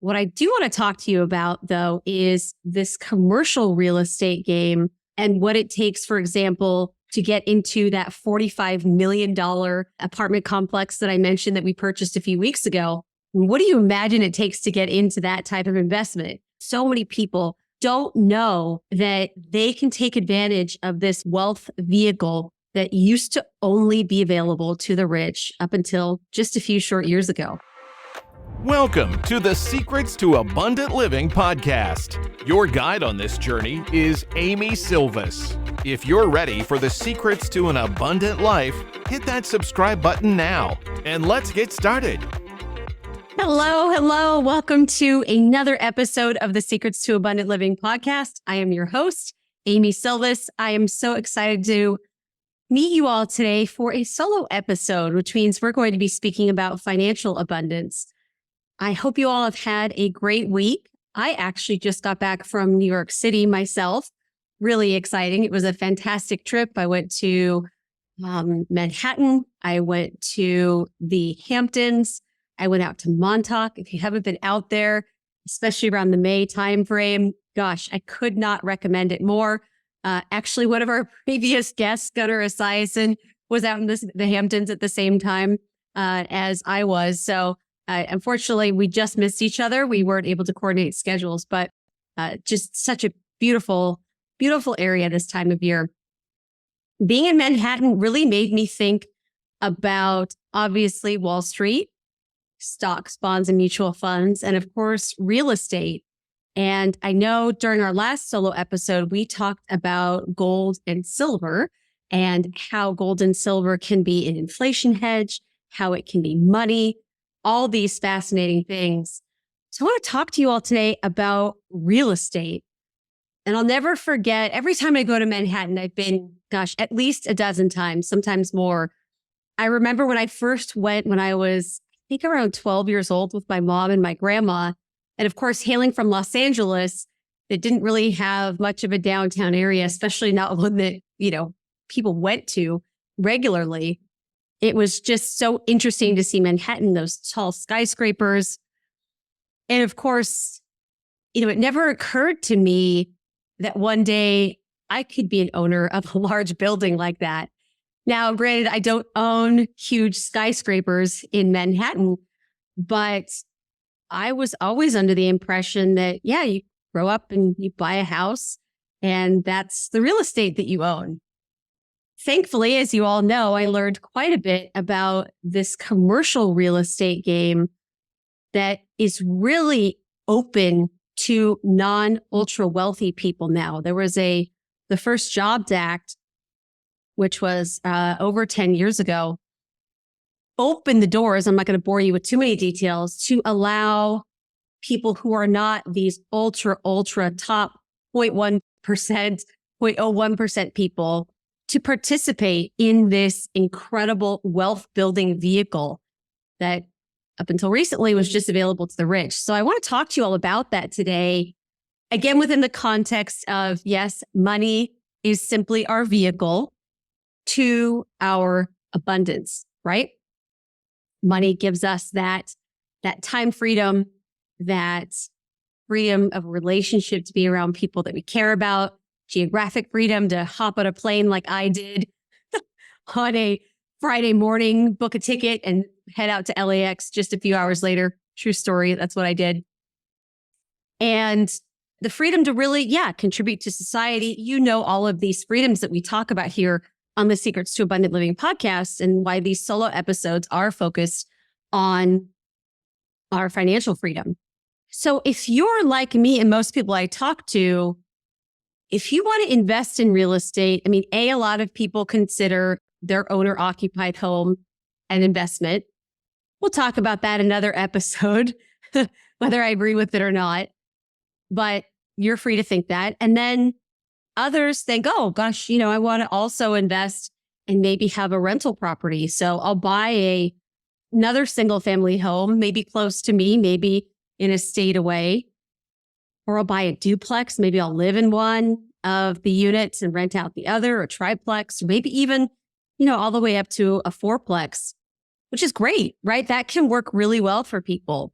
What I do want to talk to you about, though, is this commercial real estate game and what it takes, for example, to get into that $45 million apartment complex that I mentioned that we purchased a few weeks ago. What do you imagine it takes to get into that type of investment? So many people don't know that they can take advantage of this wealth vehicle that used to only be available to the rich up until just a few short years ago. Welcome to the Secrets to Abundant Living podcast. Your guide on this journey is Amy Sylvis. If you're ready for the secrets to an abundant life, hit that subscribe button now, and let's get started. Hello. Welcome to another episode of the Secrets to Abundant Living podcast. I am your host, Amy Sylvis. I am so excited to meet you all today for a solo episode, which means we're going to be speaking about financial abundance. I hope you all have had a great week. I actually just got back from New York City myself. Really exciting. It was a fantastic trip. I went to Manhattan. I went to the Hamptons. I went out to Montauk. If you haven't been out there, especially around the May timeframe, gosh, I could not recommend it more. Actually, one of our previous guests, Gunnar Esiason, was out in the Hamptons at the same time as I was. So unfortunately, we just missed each other. We weren't able to coordinate schedules, but just such a beautiful, beautiful area this time of year. Being in Manhattan really made me think about, obviously, Wall Street, stocks, bonds, and mutual funds, and of course, real estate. And I know during our last solo episode, we talked about gold and silver and how gold and silver can be an inflation hedge, how it can be money, all these fascinating things. So I want to talk to you all today about real estate. And I'll never forget, every time I go to Manhattan, I've been, at least a dozen times, sometimes more. I remember when I first went when I was, I think around 12 years old with my mom and my grandma. And of course, hailing from Los Angeles, that didn't really have much of a downtown area, especially not one that, people went to regularly. It was just so interesting to see Manhattan, those tall skyscrapers. And of course, it never occurred to me that one day I could be an owner of a large building like that. Now, granted, I don't own huge skyscrapers in Manhattan, but I was always under the impression that, you grow up and you buy a house and that's the real estate that you own. Thankfully, as you all know, I learned quite a bit about this commercial real estate game that is really open to non-ultra wealthy people now. There was the first Jobs Act, which was over 10 years ago, opened the doors. I'm not going to bore you with too many details to allow people who are not these ultra top 0.1%, 0.01% people to participate in this incredible wealth building vehicle that up until recently was just available to the rich. So I want to talk to you all about that today. Again, within the context of, yes, money is simply our vehicle to our abundance, right? Money gives us that time freedom, that freedom of relationship to be around people that we care about, geographic freedom to hop on a plane like I did on a Friday morning, book a ticket and head out to LAX just a few hours later. True story. That's what I did. And the freedom to really, contribute to society. All of these freedoms that we talk about here on the Secrets to Abundant Living podcast and why these solo episodes are focused on our financial freedom. So if you're like me and most people I talk to, if you want to invest in real estate, a lot of people consider their owner-occupied home an investment. We'll talk about that another episode, whether I agree with it or not. But you're free to think that. And then others think, oh, gosh, I want to also invest and maybe have a rental property. So I'll buy another single family home, maybe close to me, maybe in a state away. Or I'll buy a duplex. Maybe I'll live in one of the units and rent out the other, or triplex, or maybe even, all the way up to a fourplex, which is great, right? That can work really well for people.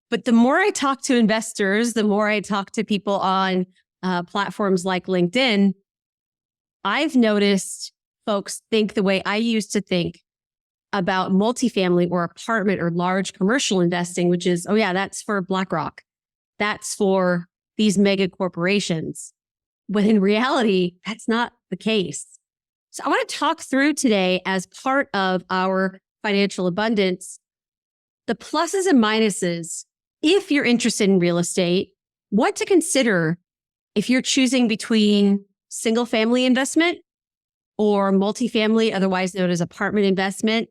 But the more I talk to investors, the more I talk to people on platforms like LinkedIn, I've noticed folks think the way I used to think about multifamily or apartment or large commercial investing, which is, oh yeah, that's for BlackRock. That's for these mega corporations. When in reality, that's not the case. So I want to talk through today, as part of our financial abundance, the pluses and minuses if you're interested in real estate, what to consider if you're choosing between single family investment or multifamily, otherwise known as apartment investment,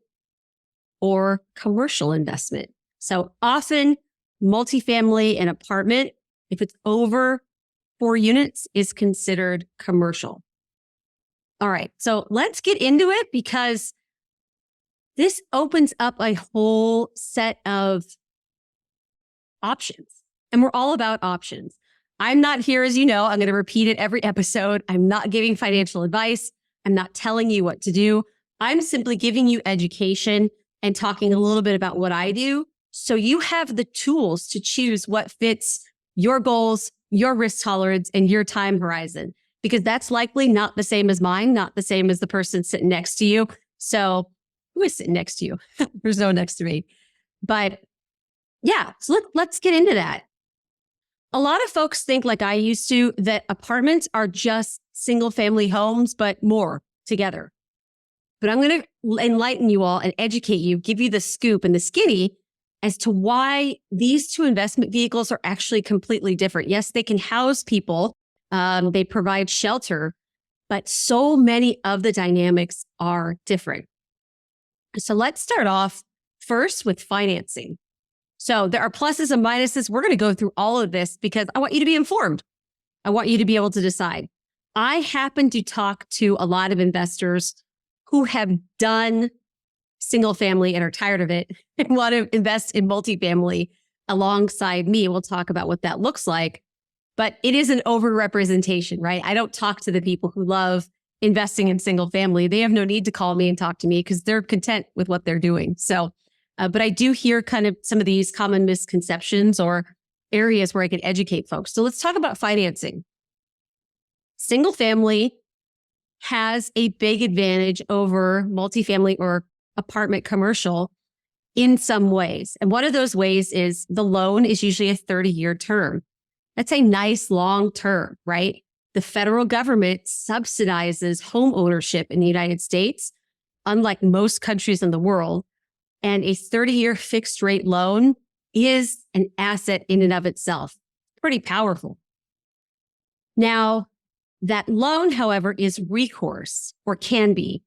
or commercial investment. So often multifamily and apartment, if it's over 4 units, is considered commercial. All right, so let's get into it, because this opens up a whole set of options, and we're all about options. I'm not here, as you know, I'm going to repeat it every episode. I'm not giving financial advice. I'm not telling you what to do. I'm simply giving you education and talking a little bit about what I do, so you have the tools to choose what fits your goals, your risk tolerance, and your time horizon, because that's likely not the same as mine, not the same as the person sitting next to you. So who is sitting next to you? There's no one next to me. But yeah, so let's get into that. A lot of folks think, like I used to, that apartments are just single family homes, but more together. But I'm going to enlighten you all and educate you, give you the scoop and the skinny as to why these two investment vehicles are actually completely different. Yes, they can house people. They provide shelter, but so many of the dynamics are different. So let's start off first with financing. So there are pluses and minuses. We're going to go through all of this because I want you to be informed. I want you to be able to decide. I happen to talk to a lot of investors who have done single family and are tired of it and want to invest in multifamily alongside me. We'll talk about what that looks like, but it is an overrepresentation, right? I don't talk to the people who love investing in single family. They have no need to call me and talk to me because they're content with what they're doing. So, but I do hear kind of some of these common misconceptions or areas where I can educate folks. So let's talk about financing. Single family has a big advantage over multifamily or apartment commercial in some ways. And one of those ways is the loan is usually a 30-year term. That's a nice long term, right? The federal government subsidizes home ownership in the United States, unlike most countries in the world. And a 30-year fixed rate loan is an asset in and of itself. Pretty powerful. Now, that loan, however, is recourse, or can be.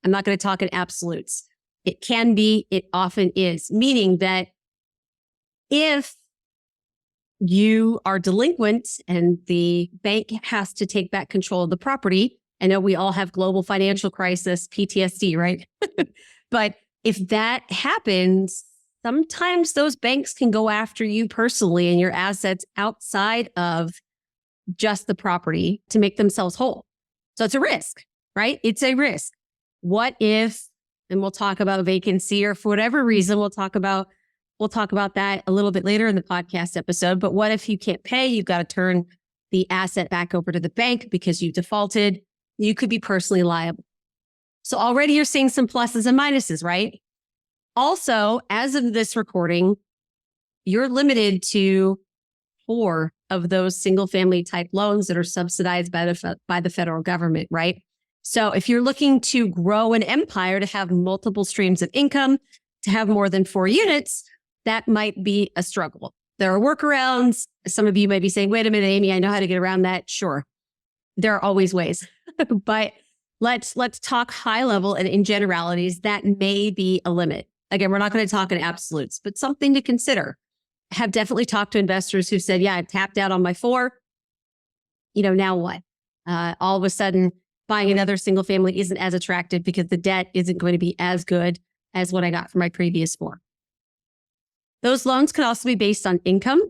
I'm not going to talk in absolutes. It can be, it often is, meaning that if you are delinquent and the bank has to take back control of the property, I know we all have global financial crisis, PTSD, right? But if that happens, sometimes those banks can go after you personally and your assets outside of just the property to make themselves whole. So it's a risk, right? It's a risk. What if, and we'll talk about vacancy, or for whatever reason, we'll talk about that a little bit later in the podcast episode. But what if you can't pay? You've got to turn the asset back over to the bank because you defaulted. You could be personally liable. So already you're seeing some pluses and minuses, right? Also, as of this recording, you're limited to 4 of those single family type loans that are subsidized by the federal government, right? So if you're looking to grow an empire, to have multiple streams of income, to have more than 4 units, that might be a struggle. There are workarounds. Some of you might be saying, wait a minute, Amy, I know how to get around that. Sure. There are always ways, but let's talk high level and in generalities. That may be a limit. Again, we're not going to talk in absolutes, but something to consider. I have definitely talked to investors who said, yeah, I tapped out on my 4. Now what? All of a sudden, buying another single family isn't as attractive because the debt isn't going to be as good as what I got for my previous 4. Those loans could also be based on income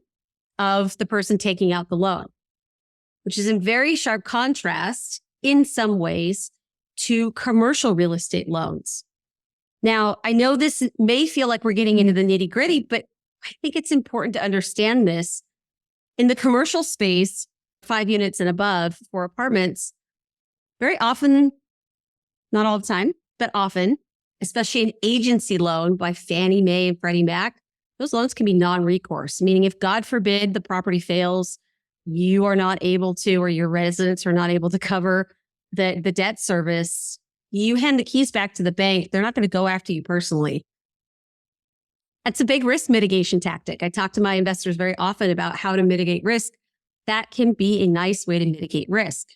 of the person taking out the loan, which is in very sharp contrast in some ways to commercial real estate loans. Now, I know this may feel like we're getting into the nitty gritty, but I think it's important to understand this. In the commercial space, 5 units and above for apartments, very often, not all the time, but often, especially an agency loan by Fannie Mae and Freddie Mac, those loans can be non-recourse, meaning if God forbid the property fails, you are not able to, or your residents are not able to cover the debt service, you hand the keys back to the bank. They're not going to go after you personally. That's a big risk mitigation tactic. I talk to my investors very often about how to mitigate risk. That can be a nice way to mitigate risk.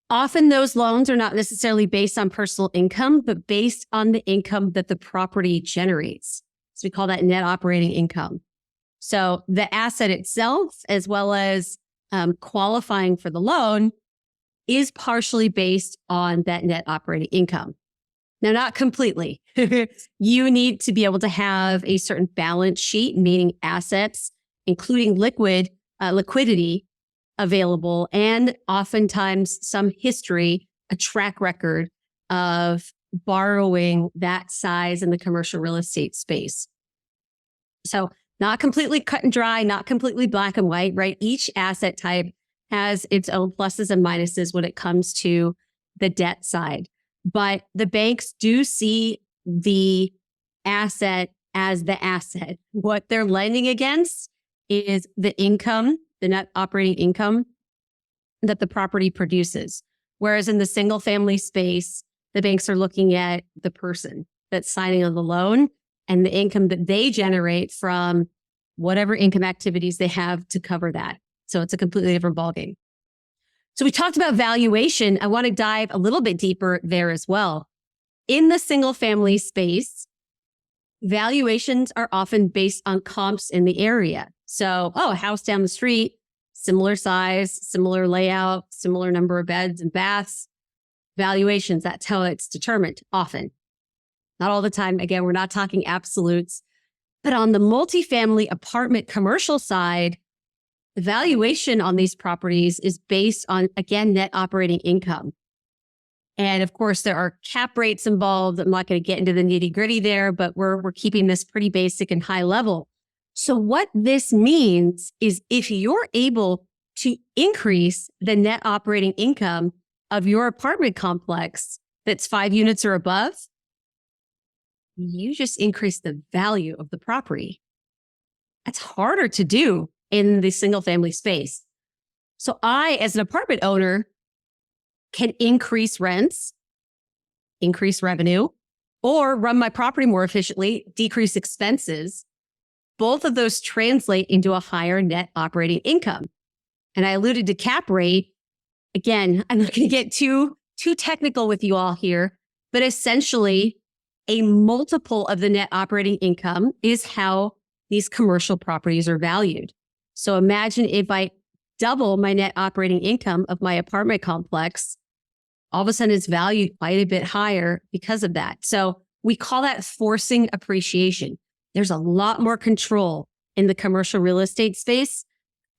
Often those loans are not necessarily based on personal income, but based on the income that the property generates. So we call that net operating income. So the asset itself, as well as qualifying for the loan, is partially based on that net operating income. Now, not completely. You need to be able to have a certain balance sheet, meaning assets, including liquidity available, and oftentimes some history, a track record of borrowing that size in the commercial real estate space. So not completely cut and dry, not completely black and white, right? Each asset type has its own pluses and minuses when it comes to the debt side. But the banks do see the asset as the asset. What they're lending against is the income, the net operating income that the property produces. Whereas in the single family space, the banks are looking at the person that's signing on the loan and the income that they generate from whatever income activities they have to cover that. So it's a completely different ballgame. So we talked about valuation. I want to dive a little bit deeper there as well. In the single family space, valuations are often based on comps in the area. So, a house down the street, similar size, similar layout, similar number of beds and baths. Valuations, that's how it's determined often. Not all the time. Again, we're not talking absolutes. But on the multifamily apartment commercial side, the valuation on these properties is based on, again, net operating income. And of course, there are cap rates involved. I'm not going to get into the nitty gritty there, but we're keeping this pretty basic and high level. So what this means is if you're able to increase the net operating income of your apartment complex that's 5 units or above, you just increase the value of the property. That's harder to do in the single family space. So I, as an apartment owner, can increase rents, increase revenue, or run my property more efficiently, decrease expenses. Both of those translate into a higher net operating income. And I alluded to cap rate. Again, I'm not going to get too technical with you all here, but essentially a multiple of the net operating income is how these commercial properties are valued. So imagine if I double my net operating income of my apartment complex, all of a sudden it's valued quite a bit higher because of that. So we call that forcing appreciation. There's a lot more control in the commercial real estate space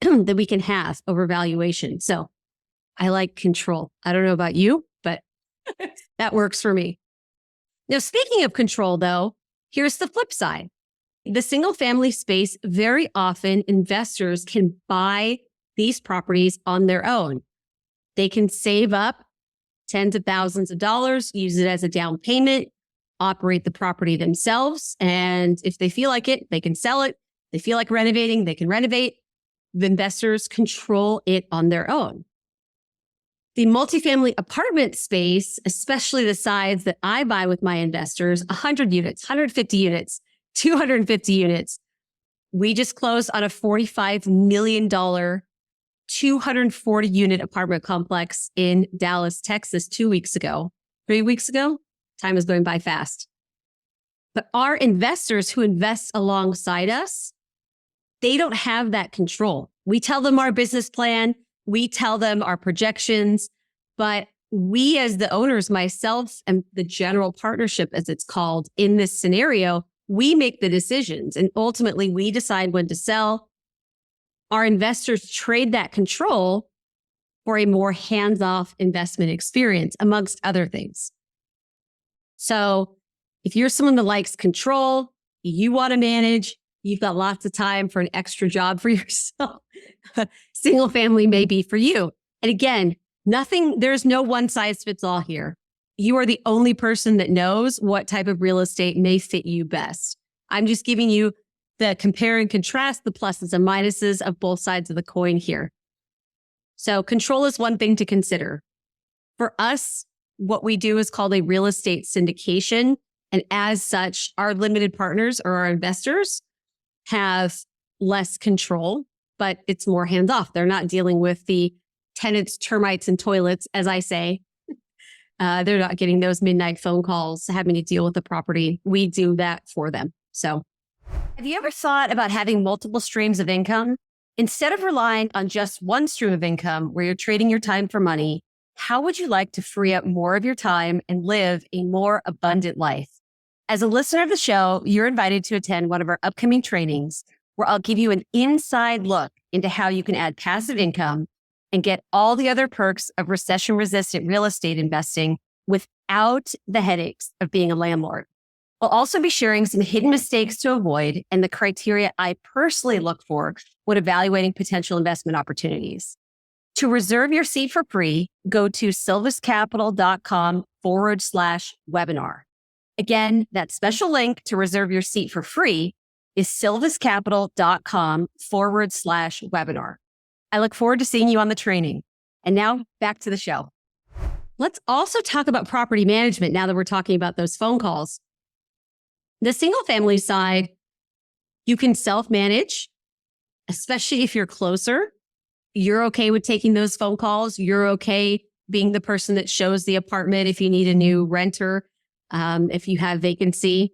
that we can have over valuation. So I like control. I don't know about you, but that works for me. Now, speaking of control, though, here's the flip side. The single family space, very often investors can buy these properties on their own. They can save up tens of thousands of dollars, use it as a down payment, operate the property themselves. And if they feel like it, they can sell it. They feel like renovating, they can renovate. The investors control it on their own. The multifamily apartment space, especially the size that I buy with my investors, 100 units, 150 units, 250 units. We just closed on a $45 million, 240 unit apartment complex in Dallas, Texas, 3 weeks ago. Time is going by fast. But our investors who invest alongside us, they don't have that control. We tell them our business plan, we tell them our projections, but we as the owners, myself and the general partnership as it's called in this scenario, we make the decisions and ultimately we decide when to sell. Our investors trade that control for a more hands-off investment experience, amongst other things. So if you're someone that likes control, you want to manage, You've got lots of time for an extra job for yourself. Single family may be for you. And again, there's no one size fits all here. You are the only person that knows what type of real estate may fit you best. I'm just giving you the compare and contrast, the pluses and minuses of both sides of the coin here. So control is one thing to consider. For us, what we do is called a real estate syndication. And as such, our limited partners or our investors have less control, but it's more hands off. They're not dealing with the tenants, termites, and toilets, as I say. They're not getting those midnight phone calls, having to deal with the property. We do that for them. So have you ever thought about having multiple streams of income? Instead of relying on just one stream of income where you're trading your time for money, how would you like to free up more of your time and live a more abundant life? As a listener of the show, you're invited to attend one of our upcoming trainings where I'll give you an inside look into how you can add passive income and get all the other perks of recession-resistant real estate investing without the headaches of being a landlord. I'll also be sharing some hidden mistakes to avoid and the criteria I personally look for when evaluating potential investment opportunities. To reserve your seat for free, go to sylviscapital.com/webinar. Again, that special link to reserve your seat for free is sylviscapital.com/webinar. I look forward to seeing you on the training. And now back to the show. Let's also talk about property management now that we're talking about those phone calls. The single family side, you can self-manage, especially if you're closer. You're okay with taking those phone calls. You're okay being the person that shows the apartment if you need a new renter, if you have vacancy.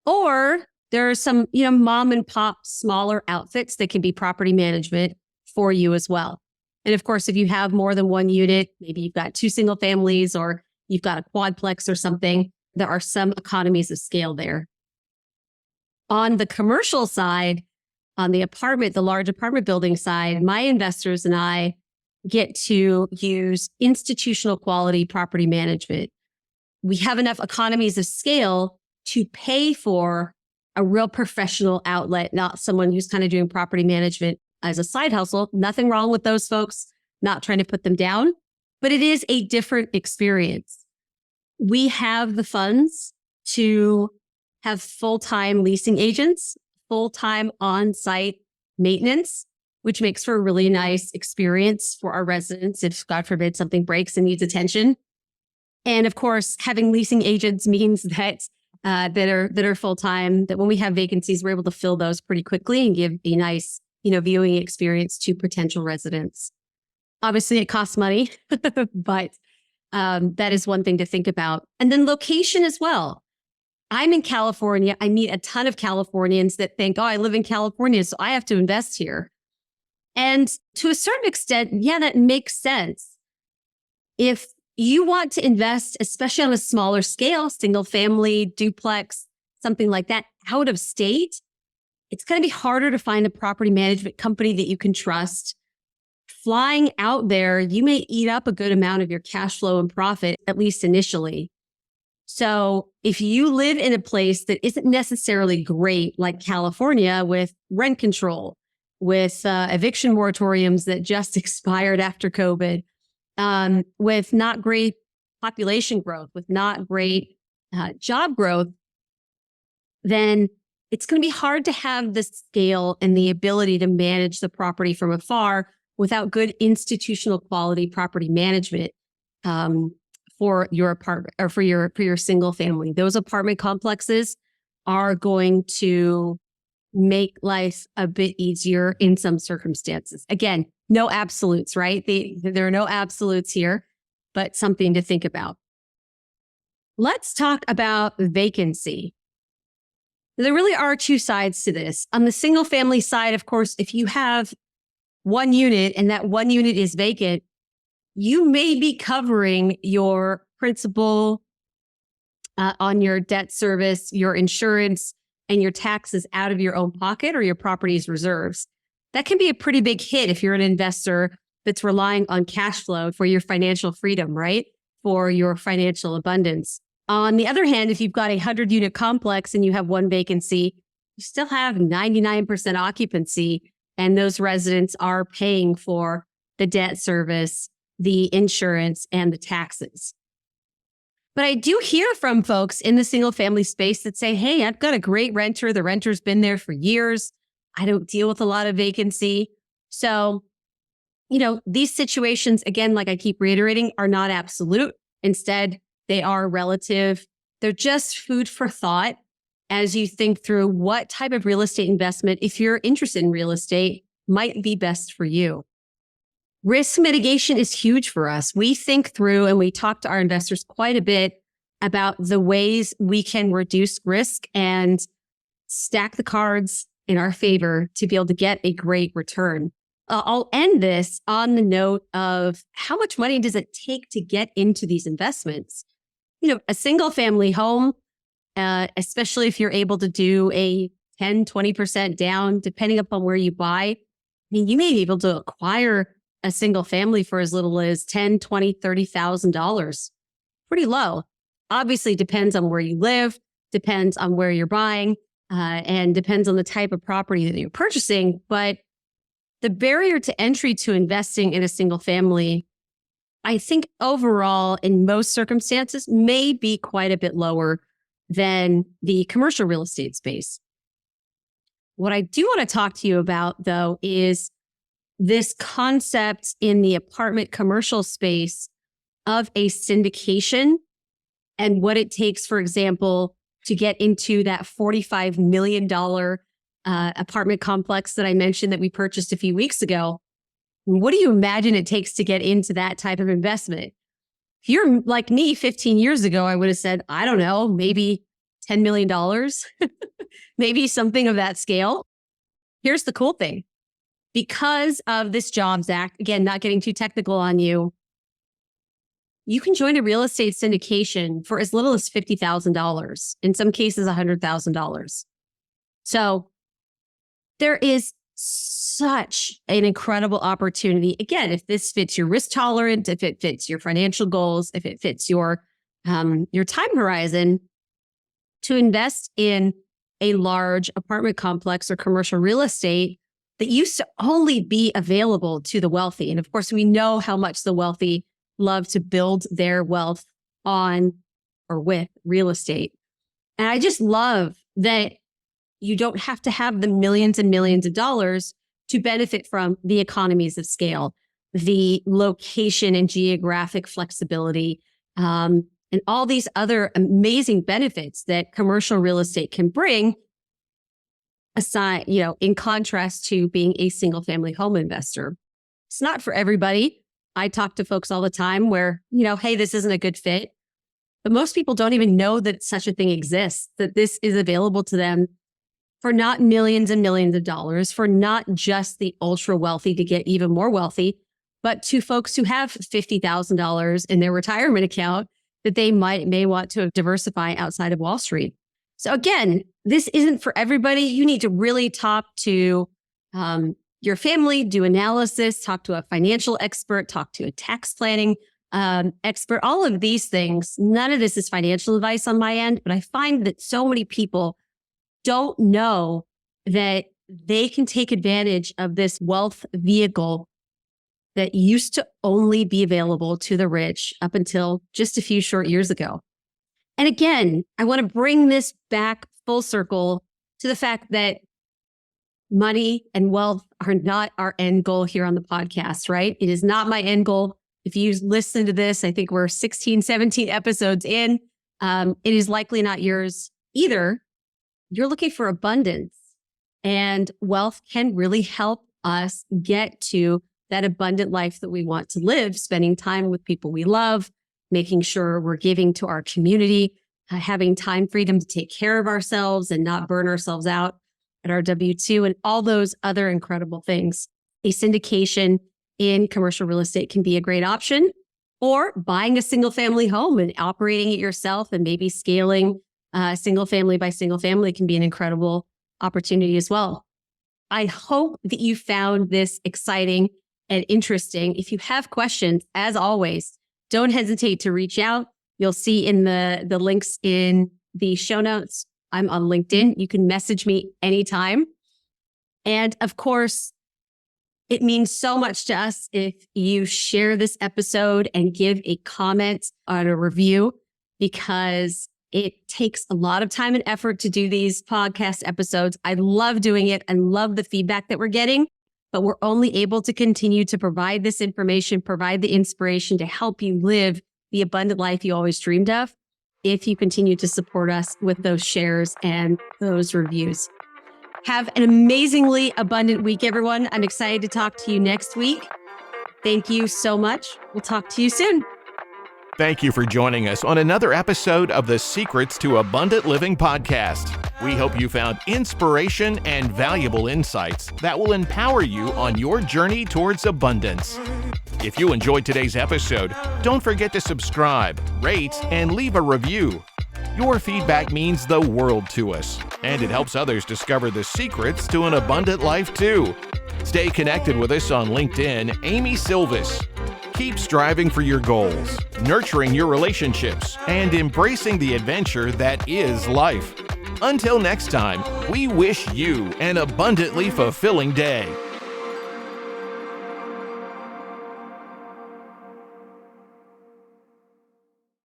Or there are some, mom and pop smaller outfits that can be property management for you as well. And of course, if you have more than one unit, maybe you've got two single families or you've got a quadplex or something, there are some economies of scale there. On the commercial side, on the large apartment building side, my investors and I get to use institutional quality property management. We have enough economies of scale to pay for a real professional outlet, not someone who's kind of doing property management as a side hustle. Nothing wrong with those folks, not trying to put them down, but it is a different experience. We have the funds to have full-time leasing agents, full-time on-site maintenance, which makes for a really nice experience for our residents if, God forbid, something breaks and needs attention. And of course, having leasing agents means that that are full-time, that when we have vacancies, we're able to fill those pretty quickly and give a nice, viewing experience to potential residents. Obviously, it costs money, but that is one thing to think about. And then location as well. I'm in California. I meet a ton of Californians that think, I live in California, so I have to invest here. And to a certain extent, yeah, that makes sense. If you want to invest, especially on a smaller scale, single family, duplex, something like that, out of state, it's going to be harder to find a property management company that you can trust. Flying out there, you may eat up a good amount of your cash flow and profit, at least initially. So if you live in a place that isn't necessarily great, like California, with rent control, with eviction moratoriums that just expired after COVID, with not great population growth, with not great job growth, then it's going to be hard to have the scale and the ability to manage the property from afar without good institutional quality property management for your apartment or for your single family. Those apartment complexes are going to make life a bit easier in some circumstances. Again, no absolutes, right? There are no absolutes here, but something to think about. Let's talk about vacancy. There really are two sides to this. On the single family side, of course, if you have one unit and that one unit is vacant, you may be covering your principal on your debt service, your insurance, and your taxes out of your own pocket or your property's reserves. That can be a pretty big hit if you're an investor that's relying on cash flow for your financial freedom, right? For your financial abundance. On the other hand, if you've got a 100-unit complex and you have one vacancy, you still have 99% occupancy, and those residents are paying for the debt service, the insurance, and the taxes. But I do hear from folks in the single family space that say, hey, I've got a great renter. The renter's been there for years. I don't deal with a lot of vacancy. So, these situations, again, like I keep reiterating, are not absolute. Instead, they are relative. They're just food for thought as you think through what type of real estate investment, if you're interested in real estate, might be best for you. Risk mitigation is huge for us. We think through and we talk to our investors quite a bit about the ways we can reduce risk and stack the cards in our favor to be able to get a great return. I'll end this on the note of how much money does it take to get into these investments? A single family home, especially if you're able to do a 10, 20% down, depending upon where you buy. You may be able to acquire a single family for as little as $10,000, $20,000, $30,000. Pretty low. Obviously depends on where you live, depends on where you're buying, and depends on the type of property that you're purchasing. But the barrier to entry to investing in a single family, I think overall in most circumstances may be quite a bit lower than the commercial real estate space. What I do want to talk to you about, though, is this concept in the apartment commercial space of a syndication and what it takes, for example, to get into that $45 million apartment complex that I mentioned that we purchased a few weeks ago. What do you imagine it takes to get into that type of investment? If you're like me 15 years ago, I would have said, I don't know, maybe $10 million, maybe something of that scale. Here's the cool thing. Because of this Jobs Act, again, not getting too technical on you, you can join a real estate syndication for as little as $50,000, in some cases $100,000. So there is such an incredible opportunity. Again, if this fits your risk tolerance, if it fits your financial goals, if it fits your time horizon, to invest in a large apartment complex or commercial real estate that used to only be available to the wealthy. And of course, we know how much the wealthy love to build their wealth on or with real estate. And I just love that you don't have to have the millions and millions of dollars to benefit from the economies of scale, the location and geographic flexibility, and all these other amazing benefits that commercial real estate can bring. Aside, in contrast to being a single family home investor. It's not for everybody. I talk to folks all the time where, hey, this isn't a good fit. But most people don't even know that such a thing exists, that this is available to them for not millions and millions of dollars, for not just the ultra wealthy to get even more wealthy, but to folks who have $50,000 in their retirement account that they may want to diversify outside of Wall Street. So again, this isn't for everybody. You need to really talk to your family, do analysis, talk to a financial expert, talk to a tax planning expert, all of these things. None of this is financial advice on my end, but I find that so many people don't know that they can take advantage of this wealth vehicle that used to only be available to the rich up until just a few short years ago. And again, I want to bring this back full circle to the fact that money and wealth are not our end goal here on the podcast, right? It is not my end goal. If you listen to this, I think we're 16, 17 episodes in. It is likely not yours either. You're looking for abundance, and wealth can really help us get to that abundant life that we want to live, spending time with people we love, making sure we're giving to our community, having time freedom to take care of ourselves and not burn ourselves out at our W-2, and all those other incredible things. A syndication in commercial real estate can be a great option, or buying a single family home and operating it yourself and maybe scaling single family by single family can be an incredible opportunity as well. I hope that you found this exciting and interesting. If you have questions, as always, don't hesitate to reach out. You'll see in the links in the show notes I'm on LinkedIn. You can message me anytime. And of course, it means so much to us if you share this episode and give a comment on a review, because it takes a lot of time and effort to do these podcast episodes. I love doing it. I love the feedback that we're getting, but we're only able to continue to provide this information, provide the inspiration to help you live the abundant life you always dreamed of if you continue to support us with those shares and those reviews. Have an amazingly abundant week, everyone. I'm excited to talk to you next week. Thank you so much. We'll talk to you soon. Thank you for joining us on another episode of the Secrets to Abundant Living podcast. We hope you found inspiration and valuable insights that will empower you on your journey towards abundance. If you enjoyed today's episode, don't forget to subscribe, rate, and leave a review. Your feedback means the world to us, and it helps others discover the secrets to an abundant life too. Stay connected with us on LinkedIn, Amy Sylvis. Keep striving for your goals, nurturing your relationships, and embracing the adventure that is life. Until next time, we wish you an abundantly fulfilling day.